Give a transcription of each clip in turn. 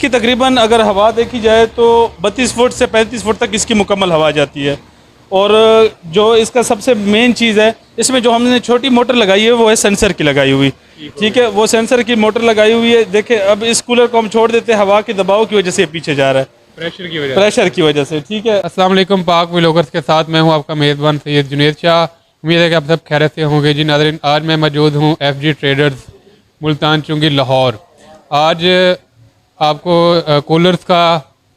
इसकी तकरीबन अगर हवा देखी जाए तो 32 फुट से 35 फुट तक इसकी मुकम्मल हवा जाती है। और जो इसका सबसे मेन चीज़ है, इसमें जो हमने छोटी मोटर लगाई है वो है सेंसर की लगाई हुई। ठीक है, वो सेंसर की मोटर लगाई हुई है। देखें, अब इस कूलर को हम छोड़ देते हैं, हवा के दबाव की वजह से पीछे जा रहा है, प्रेशर की वजह से। ठीक है, अस्सलाम वालेकुम, पाक व्लॉगर्स के साथ मैं हूं आपका मेज़बान सैयद जुनैद शाह। उम्मीद है कि आप सब खैरियत से होंगे। जी नाज़रीन, आज मैं मौजूद हूं FG ट्रेडर्स मुल्तान चुंगी लाहौर। आज आपको कूलर्स का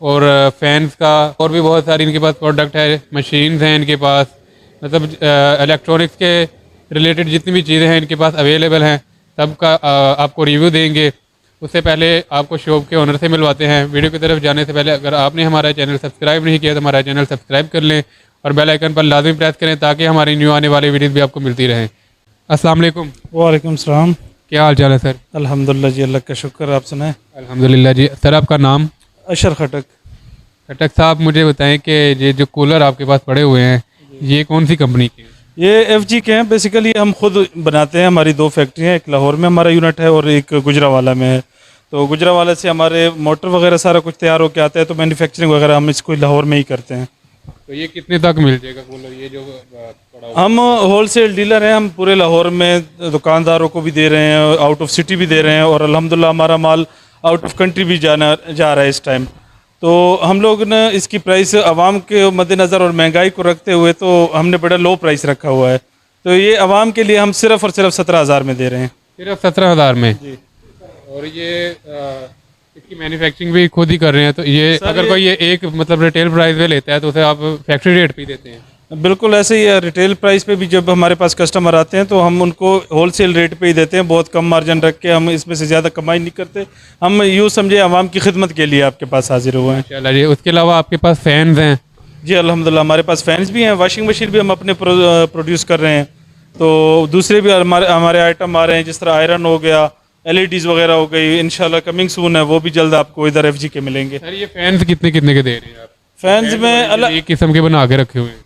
और फैंस का और भी बहुत सारी इनके पास प्रोडक्ट है, मशीन्स हैं इनके पास, मतलब इलेक्ट्रॉनिक्स के रिलेटेड जितनी भी चीज़ें हैं इनके पास अवेलेबल हैं, सबका आपको रिव्यू देंगे। उससे पहले आपको शॉप के ओनर से मिलवाते हैं। वीडियो की तरफ जाने से पहले अगर आपने हमारा चैनल सब्सक्राइब नहीं किया तो हमारा चैनल सब्सक्राइब कर लें और बेल आइकन पर लाजमी प्रेस करें ताकि हमारी न्यू आने वाली वीडियोज़ भी आपको मिलती रहें। अस्सलाम वालेकुम। वालेकुम सलाम। क्या हाल चाल है सर? अल्हम्दुलिल्लाह जी, अल्लाह का शुक्र। आप सुनाएं? अल्हम्दुलिल्लाह जी। सर आपका नाम? अशर खटक। खटक साहब, मुझे बताएं कि ये जो कूलर आपके पास पड़े हुए हैं ये कौन सी कंपनी के हैं? ये FG के हैं। बेसिकली हम खुद बनाते हैं, हमारी 2 फैक्ट्रियाँ, एक लाहौर में हमारा यूनिट है और एक गुजरावाला में है। तो गुजरावाला से हमारे मोटर वगैरह सारा कुछ तैयार होकर आता है, तो मैन्युफैक्चरिंग वगैरह हम इसको लाहौर में ही करते हैं। तो ये कितने तक मिल जाएगा कूलर, ये जो पड़ा हुआ? हम होलसेल डीलर हैं, हम पूरे लाहौर में दुकानदारों को भी दे रहे हैं, आउट ऑफ सिटी भी दे रहे हैं, और अल्हम्दुलिल्लाह हमारा माल आउट ऑफ कंट्री भी जा रहा है इस टाइम। तो हम लोग ने इसकी प्राइस आवाम के मद्देनज़र और महंगाई को रखते हुए तो हमने बड़ा लो प्राइस रखा हुआ है। तो ये आवाम के लिए हम सिर्फ़ और सिर्फ 17,000 में दे रहे हैं। सिर्फ 17,000 में जी। और ये इसकी मैन्युफैक्चरिंग भी खुद ही कर रहे हैं। तो ये अगर कोई ये एक मतलब रिटेल प्राइस में लेता है तो उसे आप फैक्ट्री रेट पे देते हैं? बिल्कुल ऐसे ही है। रिटेल प्राइस पे भी जब हमारे पास कस्टमर आते हैं तो हम उनको होलसेल रेट पे ही देते हैं, बहुत कम मार्जिन रख के। हम इसमें से ज़्यादा कमाई नहीं करते। हम यूँ समझे आवाम की खिदमत के लिए आपके पास हाजिर हुए हैं। चला जी। उसके अलावा आपके पास फैंस हैं? जी अल्हम्दुलिल्लाह, हमारे पास फैंस भी हैं, वॉशिंग मशीन भी हम अपने प्रोड्यूस कर रहे हैं। तो दूसरे भी हमारे आइटम आ रहे हैं, जिस तरह आयरन हो गया, LEDs वगैरह हो गई, इंशाल्लाह कमिंग सून है, वो भी जल्द आपको इधर FG के मिलेंगे। सर ये फैंस कितने कितने के दे रहे हैं आप? फैंस में अलग एक किस्म के बना के रखे हुए हैं।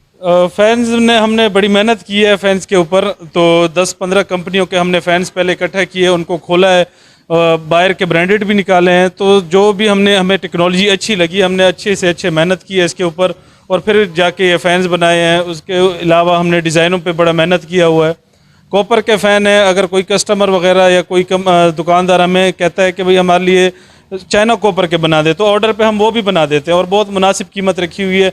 फैंस ने हमने बड़ी मेहनत की है फैंस के ऊपर। तो 10-15 कंपनियों के हमने फैंस पहले इकट्ठा किए, उनको खोला है, बाहर के ब्रांडेड भी निकाले हैं। तो जो भी हमें टेक्नोलॉजी अच्छी लगी, हमने अच्छे से अच्छे मेहनत की है इसके ऊपर, और फिर जाके ये फ़ैन्स बनाए हैं। उसके अलावा हमने डिज़ाइनों पे बड़ा मेहनत किया हुआ है। कॉपर के फ़ैन है, अगर कोई कस्टमर वगैरह या कोई दुकानदार हमें कहता है कि भाई हमारे लिए चाइना कॉपर के बना दे, तो ऑर्डर पे हम वो भी बना देते हैं, और बहुत मुनासिब कीमत रखी हुई है।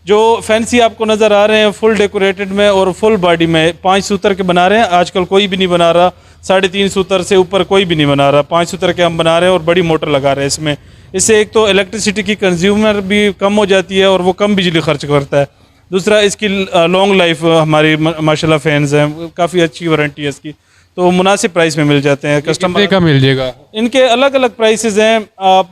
जो फैंसी आपको नज़र आ रहे हैं फुल डेकोरेटेड में और फुल बॉडी में 5 सूतर के बना रहे हैं। आजकल कोई भी नहीं बना रहा, 3.5 सूतर से ऊपर कोई भी नहीं बना रहा। 5 सूतर के हम बना रहे हैं और बड़ी मोटर लगा रहे हैं इसमें। इससे एक तो इलेक्ट्रिसिटी की कंज्यूमर भी कम हो जाती है और वो कम बिजली खर्च करता है। दूसरा, इसकी लॉन्ग लाइफ हमारी माशाल्लाह फैंस हैं, काफ़ी अच्छी वारंटी है इसकी। तो मुनासिब प्राइस में मिल जाते हैं कस्टमर का मिल जाएगा। इनके अलग अलग प्राइसेस हैं। आप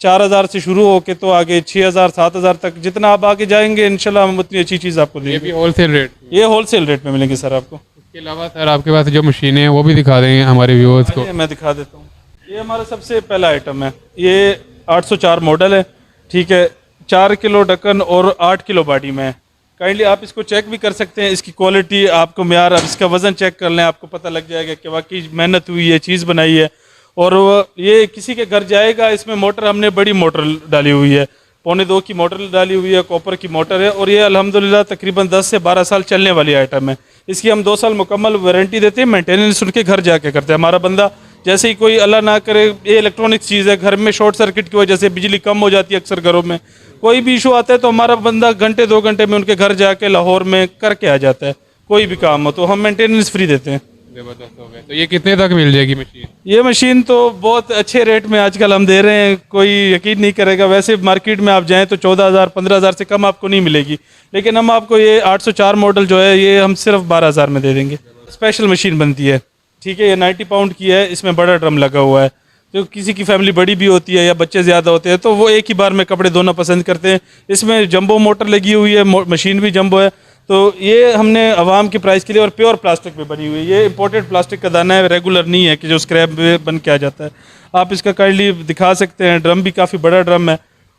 4,000 से शुरू होके तो आगे 6,000 7,000 तक, जितना आप आगे जाएंगे इंशाल्लाह हम उतनी अच्छी चीज़ आपको देंगे। ये भी होलसेल रेट? ये होलसेल रेट में मिलेंगे सर आपको। इसके अलावा सर आपके पास जो मशीनें हैं वो भी दिखा देंगे हमारे व्यूअर्स को? मैं दिखा देता हूँ। ये हमारा सबसे पहला आइटम है, ये 804 मॉडल है। ठीक है, 4 किलो ढक्कन और 8 किलो बॉडी में है। काइंडली आप इसको चेक भी कर सकते हैं, इसकी क्वालिटी आपको म्यार, अब इसका वज़न चेक कर लें, आपको पता लग जाएगा कि वाकई मेहनत हुई है, चीज़ बनाई है। और ये किसी के घर जाएगा। इसमें मोटर हमने बड़ी मोटर डाली हुई है, 1.25 की मोटर डाली हुई है, कॉपर की मोटर है, और ये अल्हम्दुलिल्लाह तकरीबन 10 से 12 साल चलने वाली आइटम है। इसकी हम 2 साल मुकम्मल वारंटी देते हैं, मेंटेनेंस उनके घर जाके करते हैं। हमारा बंदा जैसे ही कोई अल्लाह ना करे, ये इलेक्ट्रॉनिक चीज़ है, घर में शॉर्ट सर्किट की वजह से बिजली कम हो जाती है अक्सर घरों में, कोई भी इशू आता है तो हमारा बंदा घंटे 2 घंटे में उनके घर जाके लाहौर में करके आ जाता है। कोई भी काम हो तो हम मेंटेनेंस फ्री देते हैं। जबरदस्त हो गया। तो ये कितने तक मिल जाएगी मशीन? ये मशीन तो बहुत अच्छे रेट में आजकल हम दे रहे हैं, कोई यकीन नहीं करेगा। वैसे मार्केट में आप जाएं तो 14,000 15,000 से कम आपको नहीं मिलेगी, लेकिन हम आपको ये 804 मॉडल जो है ये हम सिर्फ 12,000 में दे देंगे। स्पेशल मशीन बनती है, ठीक है। ये 90 पाउंड की है, इसमें बड़ा ड्रम लगा हुआ है। तो किसी की फैमिली बड़ी भी होती है या बच्चे ज़्यादा होते हैं तो वो एक ही बार में कपड़े धोना पसंद करते हैं। इसमें जंबो मोटर लगी हुई है, मशीन भी जंबो है। तो ये हमने आवाम की प्राइस के लिए, और प्योर प्लास्टिक में बनी हुई है। ये इंपोर्टेड प्लास्टिक का दाना है, रेगुलर नहीं है कि जो स्क्रैप में बन के आ जाता है। आप इसका काइंडली दिखा सकते हैं, ड्रम भी काफ़ी बड़ा ड्रम है।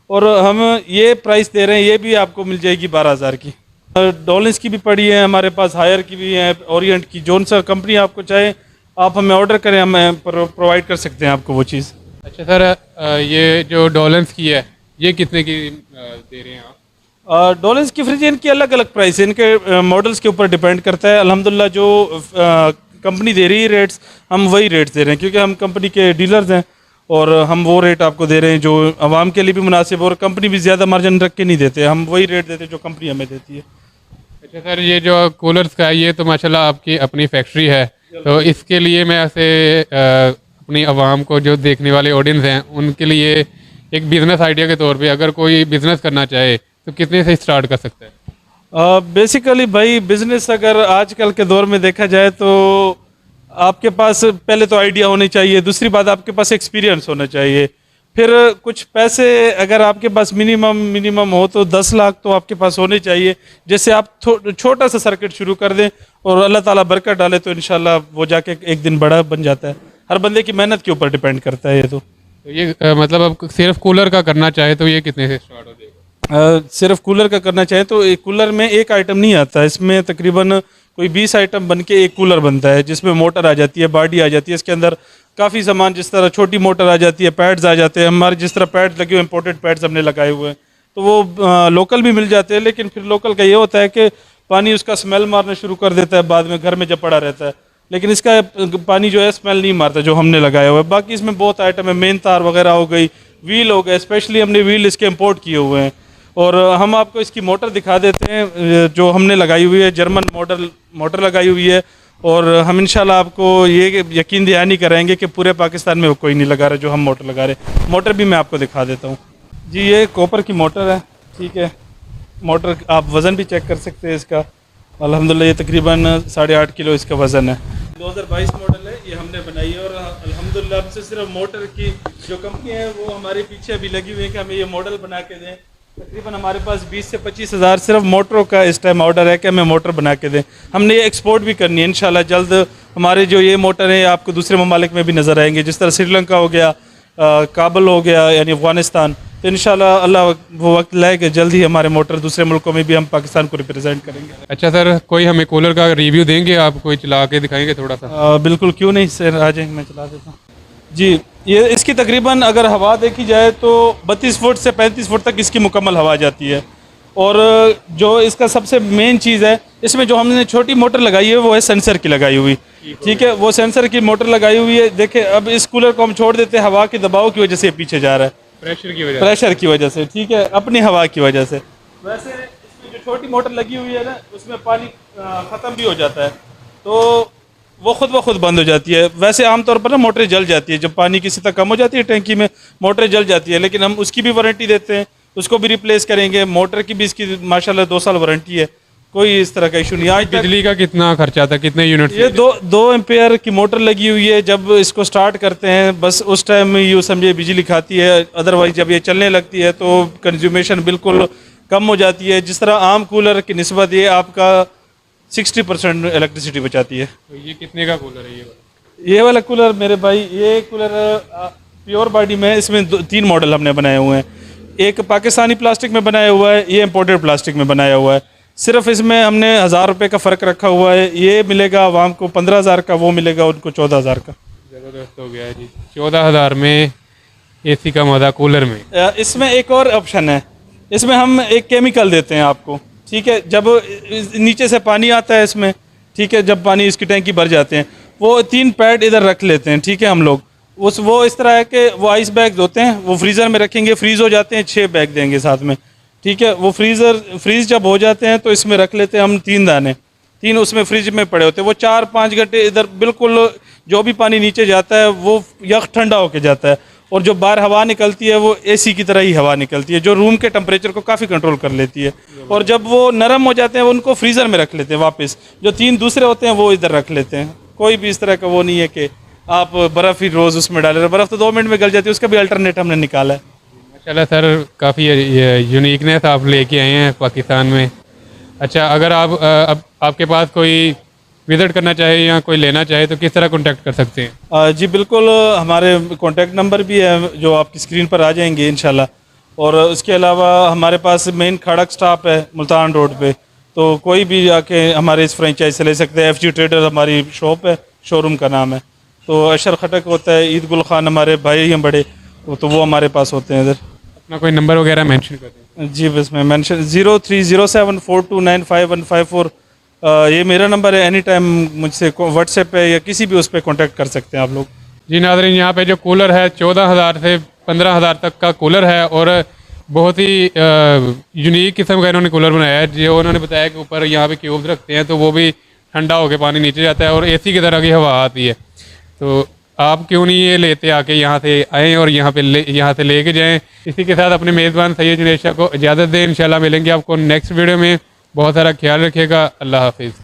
और हम ये प्राइस दे रहे हैं, ये भी आपको मिल जाएगी 12,000 की। डॉलिंस की भी पड़ी है हमारे पास, हायर की भी है, ओरिएंट की, जोन सा कंपनी आपको चाहे आप हमें ऑर्डर करें, हम प्रोवाइड कर सकते हैं आपको वो चीज़। अच्छा सर, ये जो डॉलन्स की है ये कितने की दे रहे हैं आप? डॉलर्स की फ्रिज इनकी अलग अलग प्राइस है, इनके मॉडल्स के ऊपर डिपेंड करता है। अल्हम्दुलिल्लाह जो कंपनी दे रही है रेट्स, हम वही रेट्स दे रहे हैं, क्योंकि हम कंपनी के डीलर्स हैं और हम वो रेट आपको दे रहे हैं जो आवाम के लिए भी मुनासिब, और कंपनी भी ज़्यादा मार्जिन रख के नहीं देते, हम वही रेट देते हैं जो कंपनी हमें देती है। अच्छा सर, ये जो कूलर्स का है ये तो माशाल्लाह आपकी अपनी फैक्ट्री है, तो इसके लिए मैं ऐसे अपनी आवाम को, जो देखने वाले ऑडियंस हैं, उनके लिए एक बिज़नेस आइडिया के तौर पे अगर कोई बिज़नेस करना चाहे तो कितने से स्टार्ट कर सकता है? बेसिकली भाई बिजनेस अगर आजकल के दौर में देखा जाए तो आपके पास पहले तो आइडिया होनी चाहिए, दूसरी बात आपके पास एक्सपीरियंस होना चाहिए, फिर कुछ पैसे अगर आपके पास मिनिमम हो तो 10 लाख तो आपके पास होने चाहिए। जैसे आप छोटा सा सर्किट शुरू कर दें और अल्लाह ताला बरकत डाले तो इंशाल्लाह वो जाके एक दिन बड़ा बन जाता है। हर बंदे की मेहनत के ऊपर डिपेंड करता है ये तो। ये मतलब अब सिर्फ कूलर का करना चाहे तो ये कितने से स्टार्ट हो जाएगा? सिर्फ कूलर का करना चाहें तो एक कूलर में एक आइटम नहीं आता, इसमें तकरीबन कोई 20 आइटम बन के एक कूलर बनता है, जिसमें मोटर आ जाती है, बॉडी आ जाती है, इसके अंदर काफ़ी सामान, जिस तरह छोटी मोटर आ जाती है, पैड्स आ जाते हैं हमारे, जिस तरह पैड्स लगे हुए इंपोर्टेड पैड्स हमने लगाए हुए हैं, तो वो लोकल भी मिल जाते हैं। लेकिन फिर लोकल का ये होता है कि पानी उसका स्मेल मारना शुरू कर देता है बाद में, घर में जब पड़ा रहता है, लेकिन इसका पानी जो है स्मेल नहीं मारता जो हमने लगाया हुआ है। बाकी इसमें बहुत आइटम है, मेन तार वगैरह हो गई, व्हील हो गए, स्पेशली हमने व्हील इसके इम्पोर्ट किए हुए हैं। और हम आपको इसकी मोटर दिखा देते हैं जो हमने लगाई हुई है, जर्मन मोटर लगाई हुई है, और हम इंशाल्लाह आपको ये यकीन दहानी कराएंगे कि पूरे पाकिस्तान में कोई नहीं लगा रहा जो हम मोटर लगा रहे। मोटर भी मैं आपको दिखा देता हूँ जी, ये कॉपर की मोटर है, ठीक है। मोटर आप वज़न भी चेक कर सकते हैं इसका, अल्हम्दुलिल्लाह ये तकरीबन 8.5 किलो इसका वज़न है। 2022 मॉडल है, ये हमने बनाई है, और अल्हम्दुलिल्लाह हमसे सिर्फ मोटर की जो कंपनी है वो हमारे पीछे अभी लगी हुई है कि हमें ये मॉडल बना के दें। तकरीबन हमारे पास 20 से 25 हज़ार सिर्फ मोटरों का इस टाइम ऑर्डर है कि हमें मोटर बना के दें। हमने ये एक्सपोर्ट भी करनी है इंशाल्लाह जल्द। हमारे जो ये मोटर है आपको दूसरे ममालिक में भी नज़र आएंगे, जिस तरह श्रीलंका हो गया, काबुल हो गया, यानी अफ़गानिस्तान। तो इंशाल्लाह अल्लाह वो वक्त लाए कि जल्द ही हमारे मोटर दूसरे मुल्कों में भी हम पाकिस्तान को रिप्रेजेंट करेंगे। अच्छा सर, कोई हमें कूलर का रिव्यू देंगे आप, कोई चला के दिखाएंगे थोड़ा सा? बिल्कुल, क्यों नहीं सर, आ जाएंगे, मैं चला देता हूँ जी। ये इसकी तकरीबन अगर हवा देखी जाए तो 32 फुट से 35 फुट तक इसकी मुकम्मल हवा जाती है। और जो इसका सबसे मेन चीज़ है, इसमें जो हमने छोटी मोटर लगाई है वो है सेंसर की लगाई हुई, ठीक है। वो सेंसर की मोटर लगाई हुई है। देखें, अब इस कूलर को हम छोड़ देते हैं, हवा के दबाव की वजह से पीछे जा रहा है, प्रेशर की वजह से, ठीक है, अपनी हवा की वजह से। वैसे इसमें जो छोटी मोटर लगी हुई है ना, उसमें पानी ख़त्म भी हो जाता है तो वो खुद ब खुद बंद हो जाती है। वैसे आमतौर पर ना मोटरें जल जाती है, जब पानी किसी तक कम हो जाती है टैंकी में मोटरें जल जाती है, लेकिन हम उसकी भी वारंटी देते हैं, उसको भी रिप्लेस करेंगे। मोटर की भी इसकी माशाल्लाह 2 साल वारंटी है, कोई इस तरह का इशू नहीं। आज बिजली का कितना खर्चा था, कितने यूनिट? ये 2 एम्पेयर की मोटर लगी हुई है। जब इसको स्टार्ट करते हैं बस उस टाइम यूँ समझिए बिजली खाती है, अदरवाइज जब ये चलने लगती है तो कंज्यूमेशन बिल्कुल कम हो जाती है। जिस तरह आम कूलर की निस्बत ये आपका 60% इलेक्ट्रिसिटी बचाती है। तो ये कितने का कूलर है ये वाला? ये वाला कूलर मेरे भाई, ये कूलर प्योर बॉडी में, इसमें 3 मॉडल हमने बनाए हुए हैं। एक पाकिस्तानी प्लास्टिक में बनाया हुआ है, ये इम्पोर्टेड प्लास्टिक में बनाया हुआ है। सिर्फ इसमें हमने 1000 रुपये का फ़र्क रखा हुआ है। ये मिलेगा आवाम को 15,000 का, वो मिलेगा उनको 14,000 का। ज़बरदस्त हो गया है जी। 14,000 में AC का मज़ा कूलर में। इसमें एक और ऑप्शन है, इसमें हम एक केमिकल देते हैं आपको, ठीक है। जब नीचे से पानी आता है इसमें, ठीक है, जब पानी इसकी टैंकी भर जाते हैं, वो 3 पैड इधर रख लेते हैं, ठीक है। हम लोग वो इस तरह है कि वो आइस बैग्स होते हैं, वो फ्रीज़र में रखेंगे, फ्रीज़ हो जाते हैं, 6 बैग देंगे साथ में, ठीक है। वो फ्रीज़ जब हो जाते हैं तो इसमें रख लेते हैं हम 3 दाने, 3 उसमें फ्रिज में पड़े होते हैं। वो 4-5 घंटे इधर बिल्कुल जो भी पानी नीचे जाता है वो यख ठंडा होके जाता है, और जो बाहर हवा निकलती है वो AC की तरह ही हवा निकलती है, जो रूम के टेम्परेचर को काफ़ी कंट्रोल कर लेती है। और जब वो नरम हो जाते हैं वो उनको फ्रीज़र में रख लेते हैं वापस, जो 3 दूसरे होते हैं वो इधर रख लेते हैं। कोई भी इस तरह का वो नहीं है कि आप बर्फ़ ही रोज़ उसमें डाले, बर्फ़ तो 2 मिनट में गल जाती है, उसका भी अल्टरनेट हमने निकाला है। माशाल्लाह सर, काफ़ी यूनिकनेस आप लेके आए हैं पाकिस्तान में। अच्छा, अगर अब आपके पास कोई विज़िट करना चाहे या कोई लेना चाहे तो किस तरह कॉन्टैक्ट कर सकते हैं? जी बिल्कुल, हमारे कॉन्टैक्ट नंबर भी है जो आपकी स्क्रीन पर आ जाएंगे इंशाल्लाह। और उसके अलावा हमारे पास मेन खड़क स्टॉप है मुल्तान रोड पे, तो कोई भी आके हमारे इस फ्रेंचाइज से ले सकते हैं। FG ट्रेडर हमारी शॉप है, शोरूम का नाम है। तो अशर खटक होता है, ईद गुल खान हमारे भाई हैं बड़े, तो वो हमारे पास होते हैं इधर। अपना कोई नंबर वगैरह मेंशन कर दें। जी बस मैं मेंशन 030742955154 ये मेरा नंबर है। एनी टाइम मुझसे व्हाट्सएप पे या किसी भी उस पर कॉन्टैक्ट कर सकते हैं आप लोग। जी नाज़रीन, यहाँ पे जो कूलर है 14,000 से 15,000 तक का कूलर है और बहुत ही यूनिक किस्म का इन्होंने कूलर बनाया है। जो उन्होंने बताया कि ऊपर यहाँ पे क्यूब्स रखते हैं तो वो भी ठंडा होकर पानी नीचे जाता है और एसी की तरह की हवा आती है। तो आप क्यों नहीं ये लेते आके यहाँ से आएँ और यहाँ से लेके जाएँ। इसी के साथ अपने मेज़बान सैयद जुनैद शाह को इजाज़त दें। इंशाल्लाह मिलेंगे आपको नेक्स्ट वीडियो में। बहुत सारा ख्याल रखिएगा। अल्लाह हाफिज़।